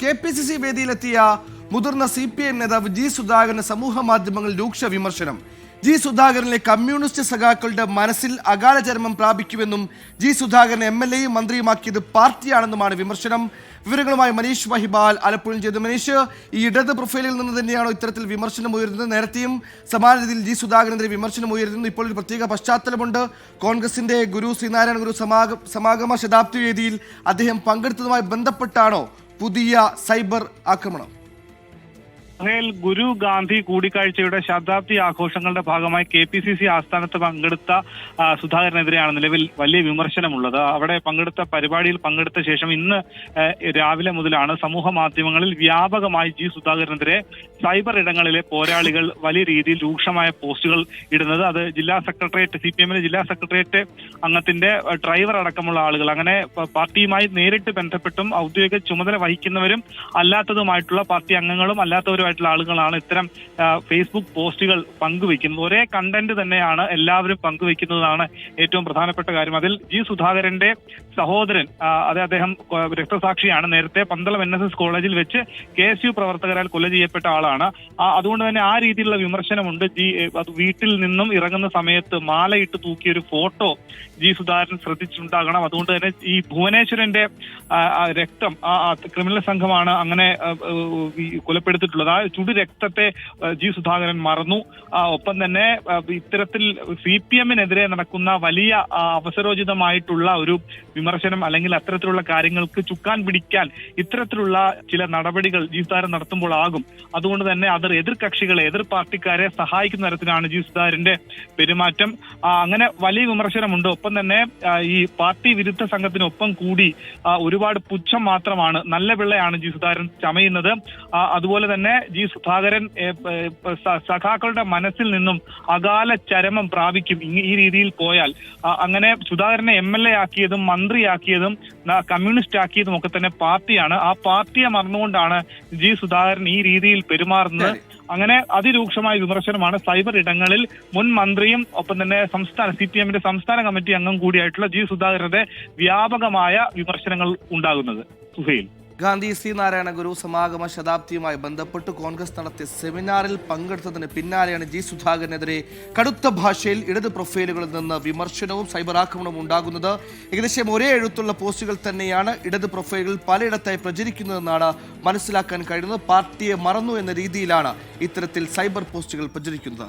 KPCC വേദിയിലെത്തിയ മുതിർന്ന CPM നേതാവ് G സുധാകരന് സമൂഹ മാധ്യമങ്ങളിൽ രൂക്ഷ വിമർശനം. ജി സുധാകരനിലെ കമ്മ്യൂണിസ്റ്റ് സഖാക്കളുടെ മനസ്സിൽ അകാല ചരമം പ്രാപിക്കുമെന്നും ജി സുധാകരൻ MLA-യും മന്ത്രിയുമാക്കിയത് പാർട്ടിയാണെന്നുമാണ് വിമർശനം. വിവരങ്ങളുമായി മനീഷ് മഹിബാൽ ആലപ്പുഴയിൽ ചെയ്തു. മനീഷ്, ഈ ഇടത് പ്രൊഫൈലിൽ നിന്ന് തന്നെയാണോ ഇത്തരത്തിൽ വിമർശനം ഉയരുന്നത്? നേരത്തെയും സമാന രീതിയിൽ ജി സുധാകരനെതിരെ വിമർശനം ഉയരുന്നു. ഇപ്പോൾ ഒരു പ്രത്യേക പശ്ചാത്തലമുണ്ട്. കോൺഗ്രസിന്റെ ഗുരു ശ്രീനാരായണ ഗുരു സമാഗമ ശതാബ്ദി വേദിയിൽ അദ്ദേഹം പങ്കെടുത്തതുമായി ബന്ധപ്പെട്ടാണോ പുതിയ സൈബർ ആക്രമണം? ഗുരു ഗാന്ധി കൂടിക്കാഴ്ചയുടെ ശതാബ്ദി ആഘോഷങ്ങളുടെ ഭാഗമായി KPCC ആസ്ഥാനത്ത് പങ്കെടുത്ത സുധാകരനെതിരെയാണ് നിലവിൽ വലിയ വിമർശനമുള്ളത്. അവിടെ പരിപാടിയിൽ പങ്കെടുത്ത ശേഷം ഇന്ന് രാവിലെ മുതലാണ് സമൂഹ മാധ്യമങ്ങളിൽ വ്യാപകമായി ജി സുധാകരനെതിരെ സൈബർ ഇടങ്ങളിലെ പോരാളികൾ വലിയ രീതിയിൽ രൂക്ഷമായ പോസ്റ്റുകൾ ഇടുന്നത്. അത് ജില്ലാ സെക്രട്ടേറിയറ്റ് CPM-ലെ ജില്ലാ സെക്രട്ടേറിയറ്റ് അംഗത്തിന്റെ ഡ്രൈവർ അടക്കമുള്ള ആളുകൾ, അങ്ങനെ പാർട്ടിയുമായി നേരിട്ട് ബന്ധപ്പെട്ടും ഔദ്യോഗിക ചുമതല വഹിക്കുന്നവരും അല്ലാത്തതുമായിട്ടുള്ള പാർട്ടി അംഗങ്ങളും അല്ലാത്തവരും ആളുകളാണ് ഇത്തരം ഫേസ്ബുക്ക് പോസ്റ്റുകൾ പങ്കുവെക്കുന്നത്. ഒരേ കണ്ടന്റ് തന്നെയാണ് എല്ലാവരും പങ്കുവെക്കുന്നതാണ് ഏറ്റവും പ്രധാനപ്പെട്ട കാര്യം. അതിൽ ജി സുധാകരന്റെ സഹോദരൻ, അദ്ദേഹം രക്തസാക്ഷിയാണ്. നേരത്തെ പന്തളം NSS കോളേജിൽ വെച്ച് KSU പ്രവർത്തകരാൽ കൊല ചെയ്യപ്പെട്ട ആളാണ്. അതുകൊണ്ട് തന്നെ ആ രീതിയിലുള്ള വിമർശനമുണ്ട്. അത് വീട്ടിൽ നിന്നും ഇറങ്ങുന്ന സമയത്ത് മാലയിട്ട് തൂക്കിയൊരു ഫോട്ടോ ജി സുധാകരൻ ശ്രദ്ധിച്ചിട്ടുണ്ടാകണം. അതുകൊണ്ട് തന്നെ ഈ ഭുവനേശ്വരന്റെ രക്തം ക്രിമിനൽ സംഘമാണ് അങ്ങനെ കൊലപ്പെടുത്തിയിട്ടുള്ളത്. ആ ചുടു രക്തത്തെ ജി സുധാകരൻ മറന്നു. ഒപ്പം തന്നെ ഇത്തരത്തിൽ CPM-നെതിരെ നടക്കുന്ന വലിയ അവസരോചിതമായിട്ടുള്ള ഒരു വിമർശനം അല്ലെങ്കിൽ അത്തരത്തിലുള്ള കാര്യങ്ങൾക്ക് ചുക്കാൻ പിടിക്കാൻ ഇത്തരത്തിലുള്ള ചില നടപടികൾ ജി സുധാകരൻ നടത്തുമ്പോൾ ആകും. അതുകൊണ്ട് തന്നെ എതിർ കക്ഷികളെ, എതിർ പാർട്ടിക്കാരെ സഹായിക്കുന്ന തരത്തിലാണ് ജി സുധാകരന്റെ പെരുമാറ്റം. അങ്ങനെ വലിയ വിമർശനമുണ്ട്. ഒപ്പം തന്നെ ഈ പാർട്ടി വിരുദ്ധ സംഘത്തിനൊപ്പം കൂടി ഒരുപാട് പുച്ഛം മാത്രമാണ്, നല്ല പിള്ളയാണ് ജി സുധാകരൻ ചമയുന്നത്. അതുപോലെ തന്നെ ജി സുധാകരൻ സഖാക്കളുടെ മനസ്സിൽ നിന്നും അകാല ചരമം പ്രാപിക്കും ഈ രീതിയിൽ പോയാൽ. അങ്ങനെ സുധാകരനെ MLA ആക്കിയതും മന്ത്രിയാക്കിയതും കമ്മ്യൂണിസ്റ്റ് ആക്കിയതും ഒക്കെ തന്നെ പാർട്ടിയാണ്. ആ പാർട്ടിയെ മറന്നുകൊണ്ടാണ് ജി സുധാകരൻ ഈ രീതിയിൽ പെരുമാറുന്നത്. അങ്ങനെ അതിരൂക്ഷമായ വിമർശനമാണ് സൈബർ ഇടങ്ങളിൽ മുൻ മന്ത്രിയും ഒപ്പം തന്നെ CPM-ന്റെ സംസ്ഥാന കമ്മിറ്റി അംഗം കൂടിയായിട്ടുള്ള ജി സുധാകരന്റെ വ്യാപകമായ വിമർശനങ്ങൾ ഉണ്ടാകുന്നത്. സുഹൈൽ, ഗാന്ധി ശ്രീനാരായണ ഗുരു സമാഗമ ശതാബ്ദിയുമായി ബന്ധപ്പെട്ട് കോൺഗ്രസ് നടത്തിയ സെമിനാറിൽ പങ്കെടുത്തതിന് പിന്നാലെയാണ് ജി സുധാകരനെതിരെ കടുത്ത ഭാഷയിൽ ഇടത് പ്രൊഫൈലുകളിൽ നിന്ന് വിമർശനവും സൈബർ ആക്രമണവും ഉണ്ടാകുന്നത്. ഏകദേശം ഒരേ എഴുത്തുള്ള പോസ്റ്റുകൾ തന്നെയാണ് ഇടത് പ്രൊഫൈലുകൾ പലയിടത്തായി പ്രചരിക്കുന്നതെന്നാണ് മനസ്സിലാക്കാൻ കഴിയുന്നത്. പാർട്ടിയെ മറന്നു എന്ന രീതിയിലാണ് ഇത്തരത്തിൽ സൈബർ പോസ്റ്റുകൾ പ്രചരിക്കുന്നത്.